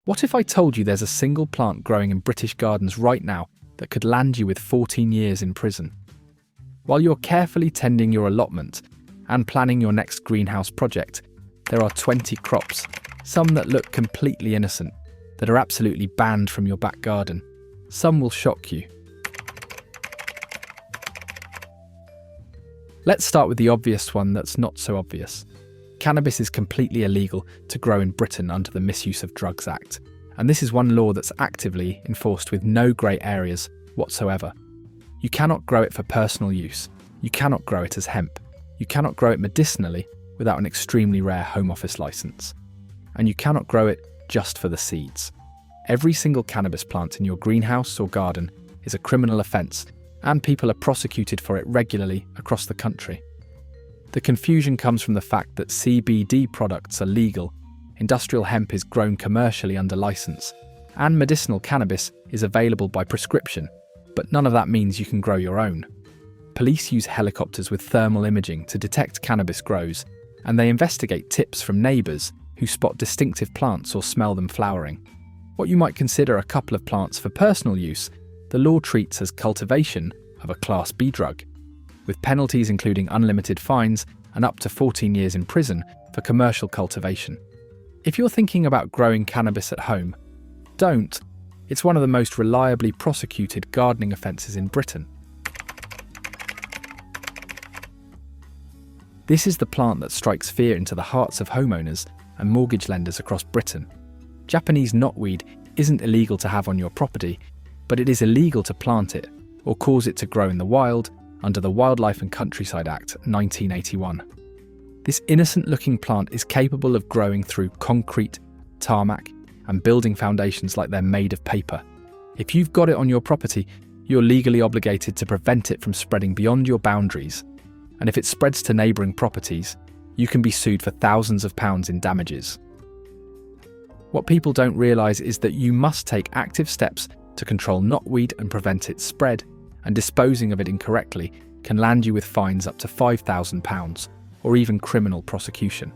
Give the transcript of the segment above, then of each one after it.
What if I told you there's a single plant growing in British gardens right now that could land you with 14 years in prison? While you're carefully tending your allotment and planning your next greenhouse project, there are 20 crops, some that look completely innocent, that are absolutely banned from your back garden. Some will shock you. Let's start with the obvious one that's not so obvious. Cannabis is completely illegal to grow in Britain under the Misuse of Drugs Act, and this is one law that's actively enforced with no grey areas whatsoever. You cannot grow it for personal use, you cannot grow it as hemp, you cannot grow it medicinally without an extremely rare Home Office licence, and you cannot grow it just for the seeds. Every single cannabis plant in your greenhouse or garden is a criminal offence, and people are prosecuted for it regularly across the country. The confusion comes from the fact that CBD products are legal, industrial hemp is grown commercially under licence, and medicinal cannabis is available by prescription, but none of that means you can grow your own. Police use helicopters with thermal imaging to detect cannabis grows, and they investigate tips from neighbours who spot distinctive plants or smell them flowering. What you might consider a couple of plants for personal use, the law treats as cultivation of a Class B drug, with penalties including unlimited fines and up to 14 years in prison for commercial cultivation. If you're thinking about growing cannabis at home, don't. It's one of the most reliably prosecuted gardening offences in Britain. This is the plant that strikes fear into the hearts of homeowners and mortgage lenders across Britain. Japanese knotweed isn't illegal to have on your property, but it is illegal to plant it or cause it to grow in the wild under the Wildlife and Countryside Act 1981. This innocent-looking plant is capable of growing through concrete, tarmac, and building foundations like they're made of paper. If you've got it on your property, you're legally obligated to prevent it from spreading beyond your boundaries, and if it spreads to neighbouring properties, you can be sued for thousands of pounds in damages. What people don't realise is that you must take active steps to control knotweed and prevent its spread, and disposing of it incorrectly can land you with fines up to £5,000 or even criminal prosecution.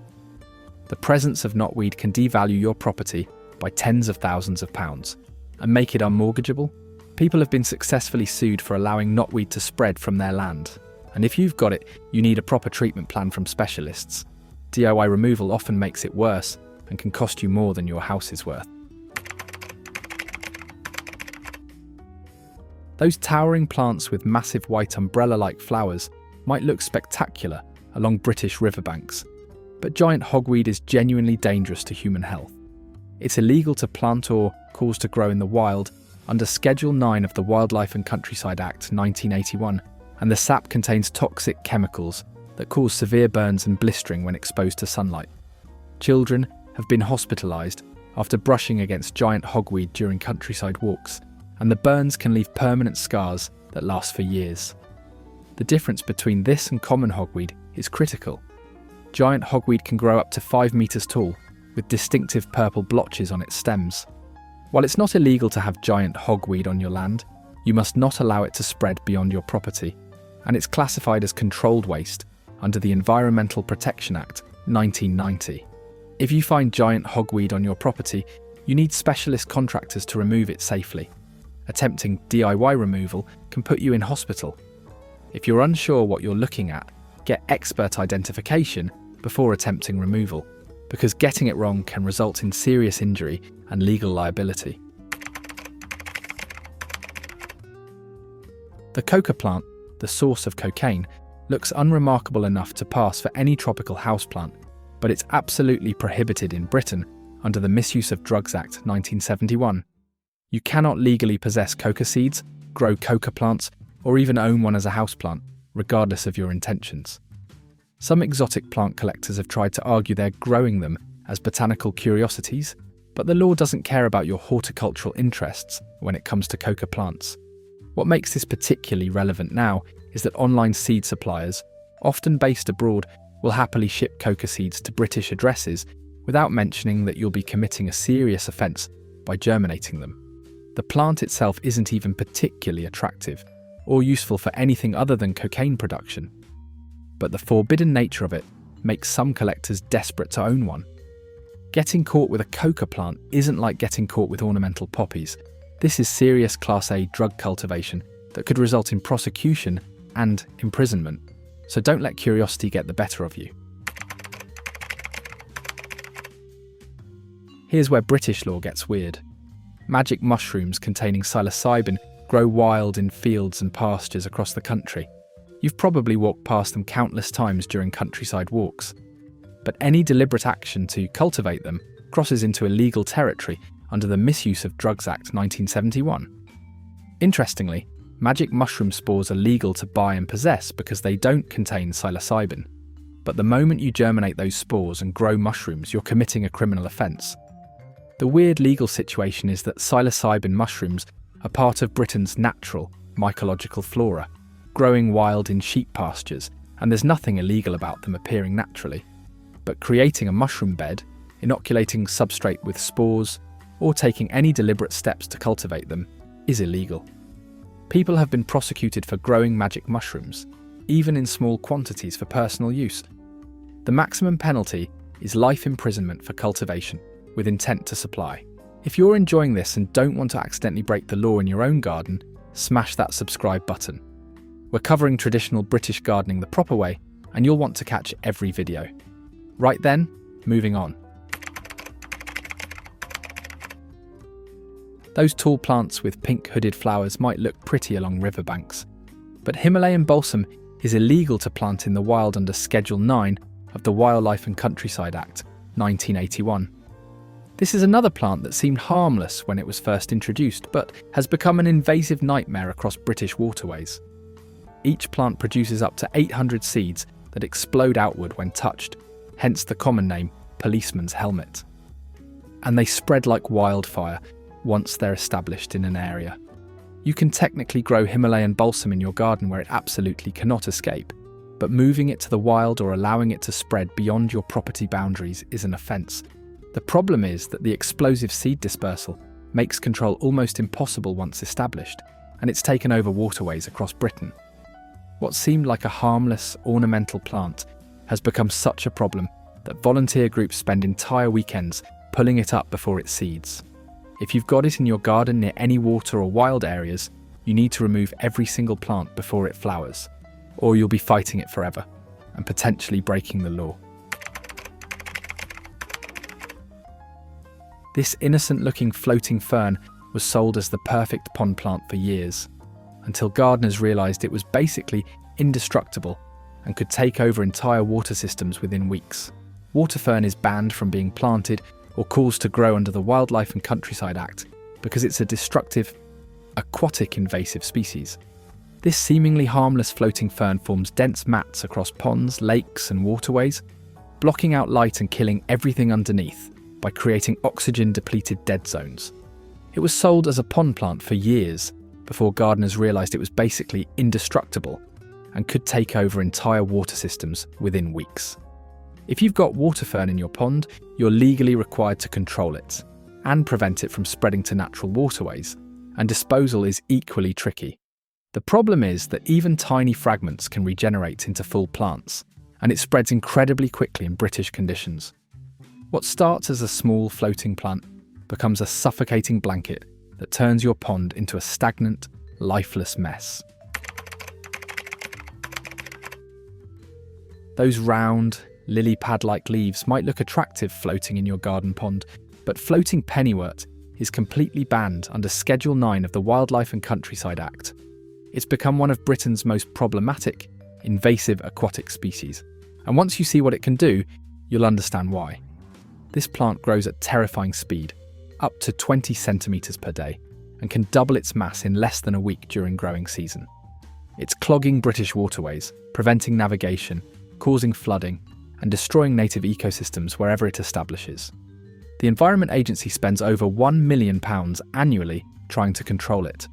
The presence of knotweed can devalue your property by tens of thousands of pounds and make it unmortgageable. People have been successfully sued for allowing knotweed to spread from their land, and if you've got it, you need a proper treatment plan from specialists. DIY removal often makes it worse and can cost you more than your house is worth. Those towering plants with massive white umbrella-like flowers might look spectacular along British riverbanks, but giant hogweed is genuinely dangerous to human health. It's illegal to plant or cause to grow in the wild under Schedule 9 of the Wildlife and Countryside Act 1981, and the sap contains toxic chemicals that cause severe burns and blistering when exposed to sunlight. Children have been hospitalised after brushing against giant hogweed during countryside walks, and the burns can leave permanent scars that last for years. The difference between this and common hogweed is critical. Giant hogweed can grow up to 5 metres tall, with distinctive purple blotches on its stems. While it's not illegal to have giant hogweed on your land, you must not allow it to spread beyond your property, and it's classified as controlled waste under the Environmental Protection Act 1990. If you find giant hogweed on your property, you need specialist contractors to remove it safely. Attempting DIY removal can put you in hospital. If you're unsure what you're looking at, get expert identification before attempting removal, because getting it wrong can result in serious injury and legal liability. The coca plant, the source of cocaine, looks unremarkable enough to pass for any tropical houseplant, but it's absolutely prohibited in Britain under the Misuse of Drugs Act 1971. You cannot legally possess coca seeds, grow coca plants, or even own one as a houseplant, regardless of your intentions. Some exotic plant collectors have tried to argue they're growing them as botanical curiosities, but the law doesn't care about your horticultural interests when it comes to coca plants. What makes this particularly relevant now is that online seed suppliers, often based abroad, will happily ship coca seeds to British addresses without mentioning that you'll be committing a serious offence by germinating them. The plant itself isn't even particularly attractive or useful for anything other than cocaine production, but the forbidden nature of it makes some collectors desperate to own one. Getting caught with a coca plant isn't like getting caught with ornamental poppies. This is serious Class A drug cultivation that could result in prosecution and imprisonment. So don't let curiosity get the better of you. Here's where British law gets weird. Magic mushrooms containing psilocybin grow wild in fields and pastures across the country. You've probably walked past them countless times during countryside walks. But any deliberate action to cultivate them crosses into illegal territory under the Misuse of Drugs Act 1971. Interestingly, magic mushroom spores are legal to buy and possess because they don't contain psilocybin. But the moment you germinate those spores and grow mushrooms, you're committing a criminal offence. The weird legal situation is that psilocybin mushrooms are part of Britain's natural mycological flora, growing wild in sheep pastures, and there's nothing illegal about them appearing naturally. But creating a mushroom bed, inoculating substrate with spores, or taking any deliberate steps to cultivate them is illegal. People have been prosecuted for growing magic mushrooms, even in small quantities for personal use. The maximum penalty is life imprisonment for cultivation, with intent to supply. If you're enjoying this and don't want to accidentally break the law in your own garden, smash that subscribe button. We're covering traditional British gardening the proper way, and you'll want to catch every video. Right then, moving on. Those tall plants with pink hooded flowers might look pretty along riverbanks, but Himalayan balsam is illegal to plant in the wild under Schedule 9 of the Wildlife and Countryside Act, 1981. This is another plant that seemed harmless when it was first introduced, but has become an invasive nightmare across British waterways. Each plant produces up to 800 seeds that explode outward when touched, hence the common name, policeman's helmet. And they spread like wildfire once they're established in an area. You can technically grow Himalayan balsam in your garden where it absolutely cannot escape, but moving it to the wild or allowing it to spread beyond your property boundaries is an offence. The problem is that the explosive seed dispersal makes control almost impossible once established, and it's taken over waterways across Britain. What seemed like a harmless, ornamental plant has become such a problem that volunteer groups spend entire weekends pulling it up before it seeds. If you've got it in your garden near any water or wild areas, you need to remove every single plant before it flowers, or you'll be fighting it forever and potentially breaking the law. This innocent-looking floating fern was sold as the perfect pond plant for years, until gardeners realised it was basically indestructible and could take over entire water systems within weeks. Water fern is banned from being planted or caused to grow under the Wildlife and Countryside Act because it's a destructive, aquatic invasive species. This seemingly harmless floating fern forms dense mats across ponds, lakes and waterways, blocking out light and killing everything underneath by creating oxygen-depleted dead zones. It was sold as a pond plant for years before gardeners realised it was basically indestructible and could take over entire water systems within weeks. If you've got water fern in your pond, you're legally required to control it and prevent it from spreading to natural waterways, and disposal is equally tricky. The problem is that even tiny fragments can regenerate into full plants, and it spreads incredibly quickly in British conditions. What starts as a small floating plant becomes a suffocating blanket that turns your pond into a stagnant, lifeless mess. Those round, lily pad-like leaves might look attractive floating in your garden pond, but floating pennywort is completely banned under Schedule 9 of the Wildlife and Countryside Act. It's become one of Britain's most problematic, invasive aquatic species. And once you see what it can do, you'll understand why. This plant grows at terrifying speed, up to 20 centimetres per day, and can double its mass in less than a week during growing season. It's clogging British waterways, preventing navigation, causing flooding, and destroying native ecosystems wherever it establishes. The Environment Agency spends over £1 million annually trying to control it.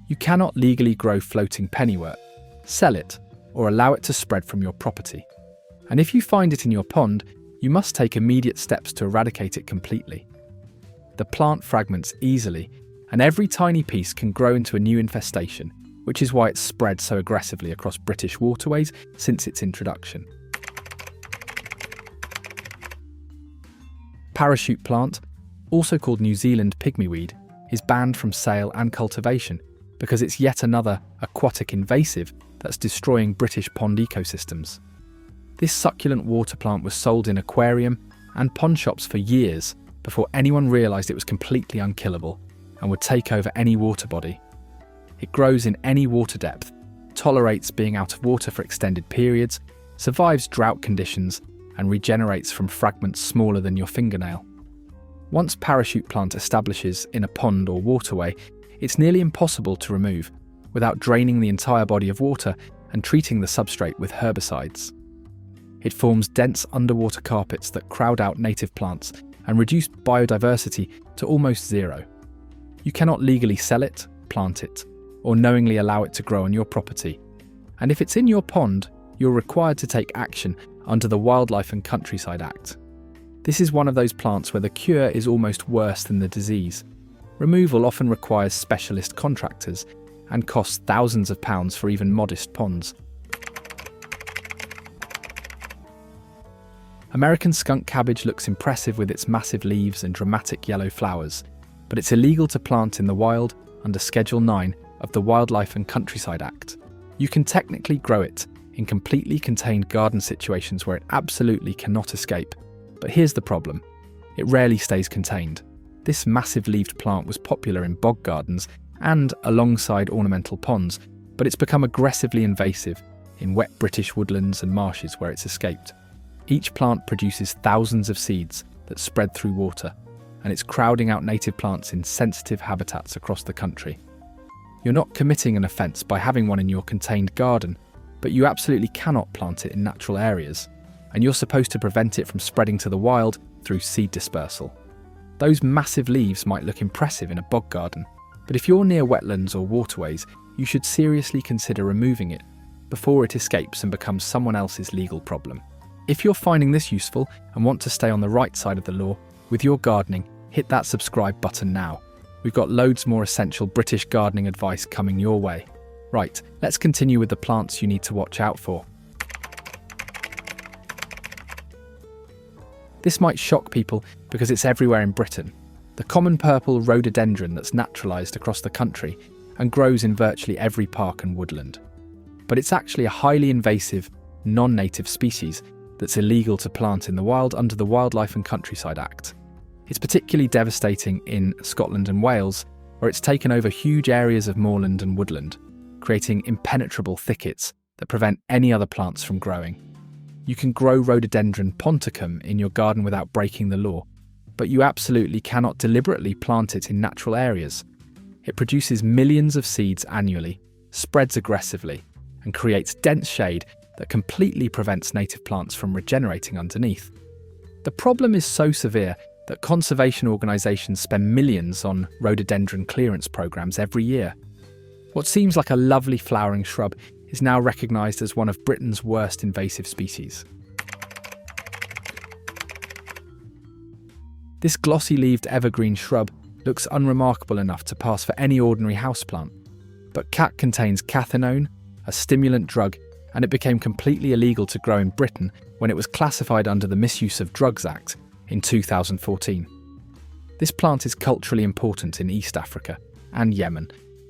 You cannot legally grow floating pennywort, sell it, or allow it to spread from your property. And if you find it in your pond, you must take immediate steps to eradicate it completely. The plant fragments easily, and every tiny piece can grow into a new infestation, which is why it's spread so aggressively across British waterways since its introduction. Parachute plant, also called New Zealand pygmyweed, is banned from sale and cultivation because it's yet another aquatic invasive that's destroying British pond ecosystems. This succulent water plant was sold in aquarium and pond shops for years before anyone realised it was completely unkillable and would take over any water body. It grows in any water depth, tolerates being out of water for extended periods, survives drought conditions, and regenerates from fragments smaller than your fingernail. Once parachute plant establishes in a pond or waterway, it's nearly impossible to remove without draining the entire body of water and treating the substrate with herbicides. It forms dense underwater carpets that crowd out native plants and reduce biodiversity to almost zero. You cannot legally sell it, plant it, or knowingly allow it to grow on your property. And if it's in your pond, you're required to take action under the Wildlife and Countryside Act. This is one of those plants where the cure is almost worse than the disease. Removal often requires specialist contractors and costs thousands of pounds for even modest ponds. American skunk cabbage looks impressive with its massive leaves and dramatic yellow flowers, but it's illegal to plant in the wild under Schedule 9 of the Wildlife and Countryside Act. You can technically grow it in completely contained garden situations where it absolutely cannot escape. But here's the problem. It rarely stays contained. This massive-leaved plant was popular in bog gardens and alongside ornamental ponds, but it's become aggressively invasive in wet British woodlands and marshes where it's escaped. Each plant produces thousands of seeds that spread through water, and it's crowding out native plants in sensitive habitats across the country. You're not committing an offence by having one in your contained garden, but you absolutely cannot plant it in natural areas, and you're supposed to prevent it from spreading to the wild through seed dispersal. Those massive leaves might look impressive in a bog garden, but if you're near wetlands or waterways, you should seriously consider removing it before it escapes and becomes someone else's legal problem. If you're finding this useful and want to stay on the right side of the law with your gardening, hit that subscribe button now. We've got loads more essential British gardening advice coming your way. Right, let's continue with the plants you need to watch out for. This might shock people because it's everywhere in Britain. The common purple rhododendron that's naturalised across the country and grows in virtually every park and woodland. But it's actually a highly invasive, non-native species that's illegal to plant in the wild under the Wildlife and Countryside Act. It's particularly devastating in Scotland and Wales, where it's taken over huge areas of moorland and woodland, creating impenetrable thickets that prevent any other plants from growing. You can grow Rhododendron ponticum in your garden without breaking the law, but you absolutely cannot deliberately plant it in natural areas. It produces millions of seeds annually, spreads aggressively, and creates dense shade that completely prevents native plants from regenerating underneath. The problem is so severe that conservation organisations spend millions on rhododendron clearance programmes every year. What seems like a lovely flowering shrub is now recognised as one of Britain's worst invasive species. This glossy-leaved evergreen shrub looks unremarkable enough to pass for any ordinary houseplant, but cat contains cathinone, a stimulant drug, and it became completely illegal to grow in Britain when it was classified under the Misuse of Drugs Act in 2014. This plant is culturally important in East Africa and Yemen,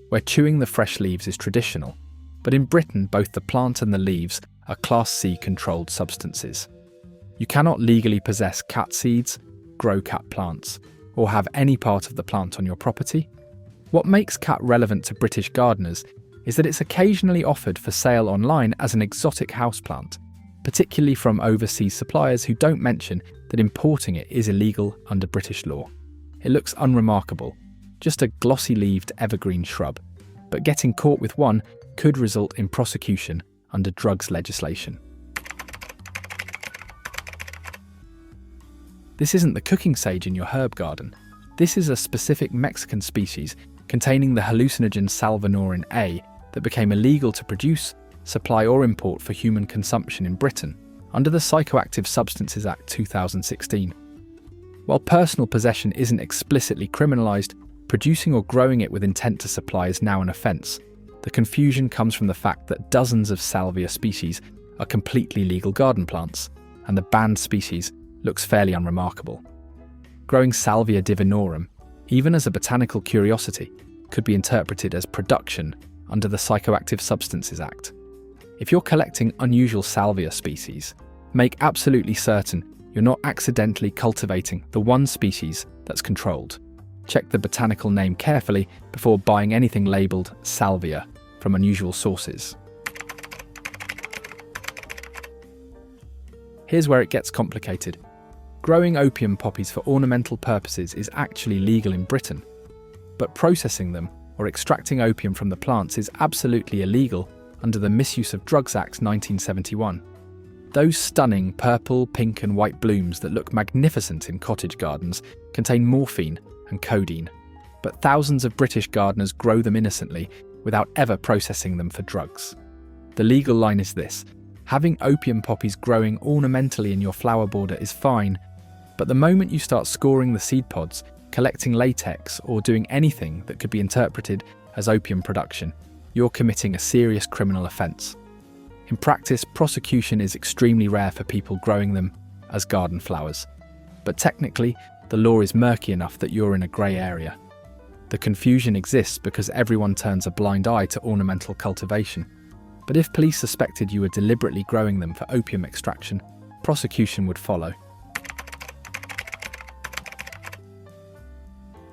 where chewing the fresh leaves is traditional, but in Britain both the plant and the leaves are Class C controlled substances. You cannot legally possess cat seeds, grow cat plants, or have any part of the plant on your property. What makes cat relevant to British gardeners is that it's occasionally offered for sale online as an exotic houseplant, particularly from overseas suppliers who don't mention that importing it is illegal under British law. It looks unremarkable, just a glossy-leaved evergreen shrub, but getting caught with one could result in prosecution under drugs legislation. This isn't the cooking sage in your herb garden. This is a specific Mexican species containing the hallucinogen salvinorin A that became illegal to produce, supply or import for human consumption in Britain under the Psychoactive Substances Act 2016. While personal possession isn't explicitly criminalised, producing or growing it with intent to supply is now an offence. The confusion comes from the fact that dozens of salvia species are completely legal garden plants, and the banned species looks fairly unremarkable. Growing Salvia divinorum, even as a botanical curiosity, could be interpreted as production under the Psychoactive Substances Act. If you're collecting unusual salvia species, make absolutely certain you're not accidentally cultivating the one species that's controlled. Check the botanical name carefully before buying anything labelled salvia from unusual sources. Here's where it gets complicated. Growing opium poppies for ornamental purposes is actually legal in Britain, but processing them or extracting opium from the plants is absolutely illegal under the Misuse of Drugs Act 1971. Those stunning purple, pink and white blooms that look magnificent in cottage gardens contain morphine and codeine, but thousands of British gardeners grow them innocently without ever processing them for drugs. The legal line is this: having opium poppies growing ornamentally in your flower border is fine, but the moment you start scoring the seed pods, collecting latex, or doing anything that could be interpreted as opium production, you're committing a serious criminal offence. In practice, prosecution is extremely rare for people growing them as garden flowers, but technically, the law is murky enough that you're in a grey area. The confusion exists because everyone turns a blind eye to ornamental cultivation, but if police suspected you were deliberately growing them for opium extraction, prosecution would follow.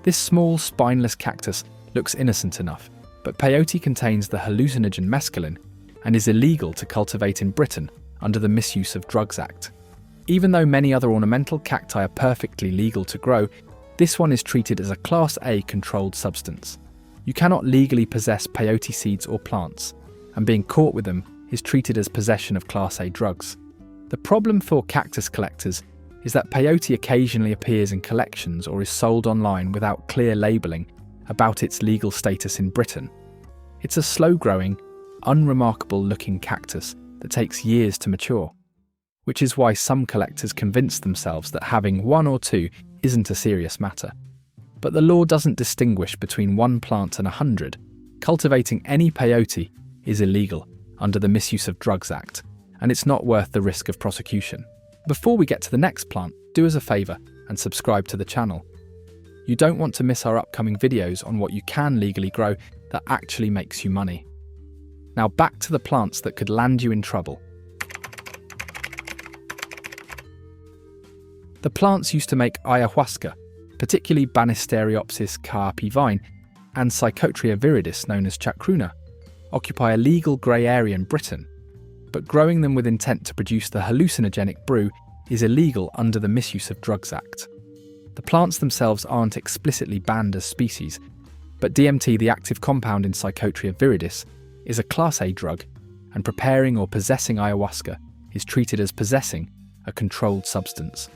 This small, spineless cactus looks innocent enough, but peyote contains the hallucinogen mescaline and is illegal to cultivate in Britain under the Misuse of Drugs Act. Even though many other ornamental cacti are perfectly legal to grow, this one is treated as a Class A controlled substance. You cannot legally possess peyote seeds or plants, and being caught with them is treated as possession of Class A drugs. The problem for cactus collectors is that peyote occasionally appears in collections or is sold online without clear labelling about its legal status in Britain. It's a slow-growing, unremarkable-looking cactus that takes years to mature, which is why some collectors convince themselves that having one or two isn't a serious matter. But the law doesn't distinguish between one plant and 100. Cultivating any peyote is illegal under the Misuse of Drugs Act, and it's not worth the risk of prosecution. Before we get to the next plant, do us a favour and subscribe to the channel. You don't want to miss our upcoming videos on what you can legally grow that actually makes you money. Now back to the plants that could land you in trouble. The plants used to make ayahuasca, particularly Banisteriopsis carpi vine and Psychotria viridis known as chacruna, occupy a legal grey area in Britain, but growing them with intent to produce the hallucinogenic brew is illegal under the Misuse of Drugs Act. The plants themselves aren't explicitly banned as species, but DMT, the active compound in Psychotria viridis, is a Class A drug, and preparing or possessing ayahuasca is treated as possessing a controlled substance.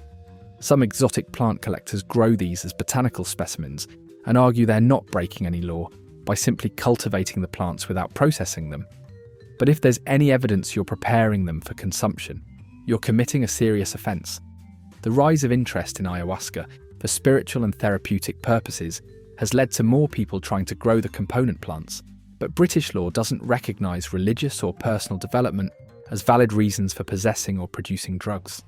Some exotic plant collectors grow these as botanical specimens and argue they're not breaking any law by simply cultivating the plants without processing them. But if there's any evidence you're preparing them for consumption, you're committing a serious offence. The rise of interest in ayahuasca for spiritual and therapeutic purposes has led to more people trying to grow the component plants, but British law doesn't recognise religious or personal development as valid reasons for possessing or producing drugs.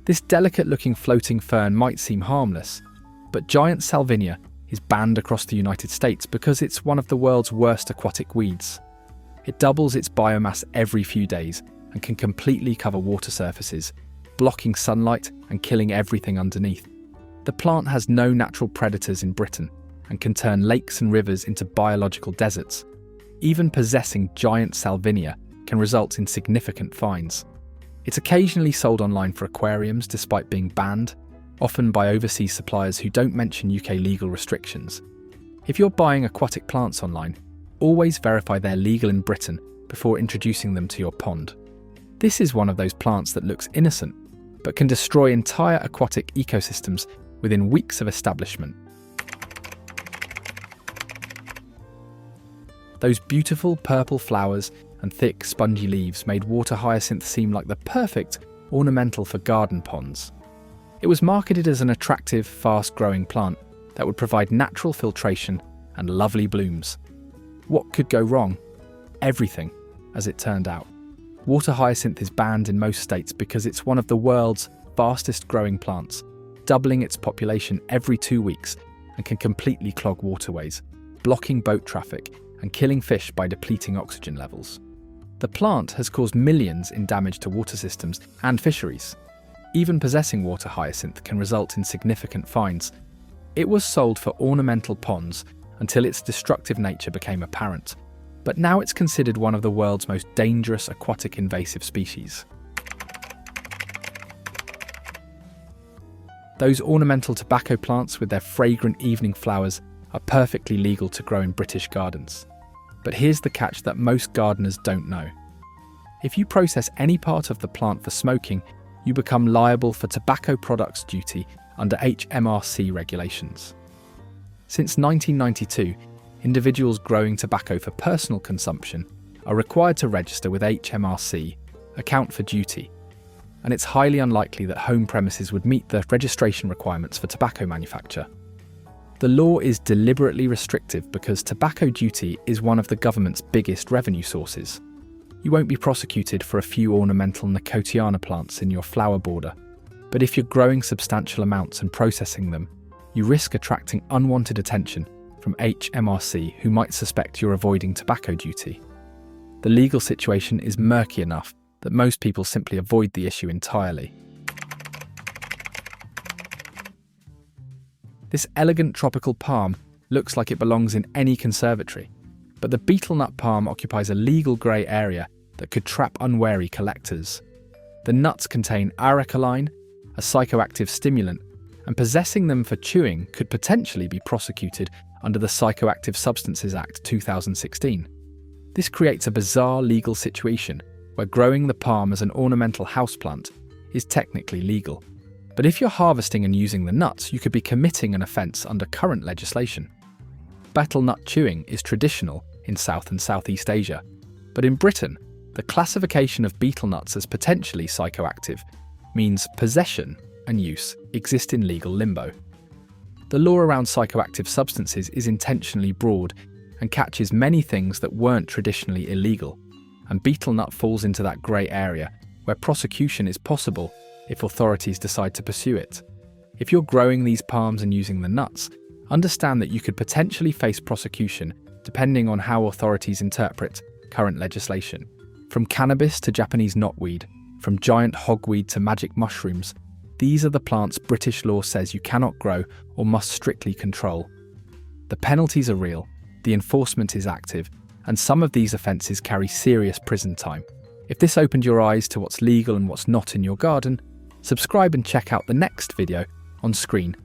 This delicate-looking floating fern might seem harmless, but giant salvinia is banned across the United States because it's one of the world's worst aquatic weeds. It doubles its biomass every few days and can completely cover water surfaces, blocking sunlight and killing everything underneath. The plant has no natural predators in Britain and can turn lakes and rivers into biological deserts. Even possessing giant salvinia can result in significant fines. It's occasionally sold online for aquariums despite being banned, often by overseas suppliers who don't mention UK legal restrictions. If you're buying aquatic plants online, always verify they're legal in Britain before introducing them to your pond. This is one of those plants that looks innocent, but can destroy entire aquatic ecosystems within weeks of establishment. Those beautiful purple flowers and thick, spongy leaves made water hyacinth seem like the perfect ornamental for garden ponds. It was marketed as an attractive, fast-growing plant that would provide natural filtration and lovely blooms. What could go wrong? Everything, as it turned out. Water hyacinth is banned in most states because it's one of the world's fastest growing plants, doubling its population every 2 weeks, and can completely clog waterways, blocking boat traffic and killing fish by depleting oxygen levels. The plant has caused millions in damage to water systems and fisheries. Even possessing water hyacinth can result in significant fines. It was sold for ornamental ponds until its destructive nature became apparent, but now it's considered one of the world's most dangerous aquatic invasive species. Those ornamental tobacco plants with their fragrant evening flowers are perfectly legal to grow in British gardens. But here's the catch that most gardeners don't know. If you process any part of the plant for smoking, you become liable for tobacco products duty under HMRC regulations. Since 1992, individuals growing tobacco for personal consumption are required to register with HMRC, account for duty, and it's highly unlikely that home premises would meet the registration requirements for tobacco manufacture. The law is deliberately restrictive because tobacco duty is one of the government's biggest revenue sources. You won't be prosecuted for a few ornamental nicotiana plants in your flower border, but if you're growing substantial amounts and processing them, you risk attracting unwanted attention from HMRC, who might suspect you're avoiding tobacco duty. The legal situation is murky enough that most people simply avoid the issue entirely. This elegant tropical palm looks like it belongs in any conservatory, but the betel nut palm occupies a legal grey area that could trap unwary collectors. The nuts contain arecoline, a psychoactive stimulant, and possessing them for chewing could potentially be prosecuted under the Psychoactive Substances Act 2016. This creates a bizarre legal situation where growing the palm as an ornamental houseplant is technically legal. But if you're harvesting and using the nuts, you could be committing an offence under current legislation. Betel nut chewing is traditional in South and Southeast Asia, but in Britain, the classification of betel nuts as potentially psychoactive means possession and use exist in legal limbo. The law around psychoactive substances is intentionally broad and catches many things that weren't traditionally illegal, and betel nut falls into that grey area where prosecution is possible if authorities decide to pursue it. If you're growing these palms and using the nuts, understand that you could potentially face prosecution depending on how authorities interpret current legislation. From cannabis to Japanese knotweed, from giant hogweed to magic mushrooms, these are the plants British law says you cannot grow or must strictly control. The penalties are real, the enforcement is active, and some of these offences carry serious prison time. If this opened your eyes to what's legal and what's not in your garden, subscribe and check out the next video on screen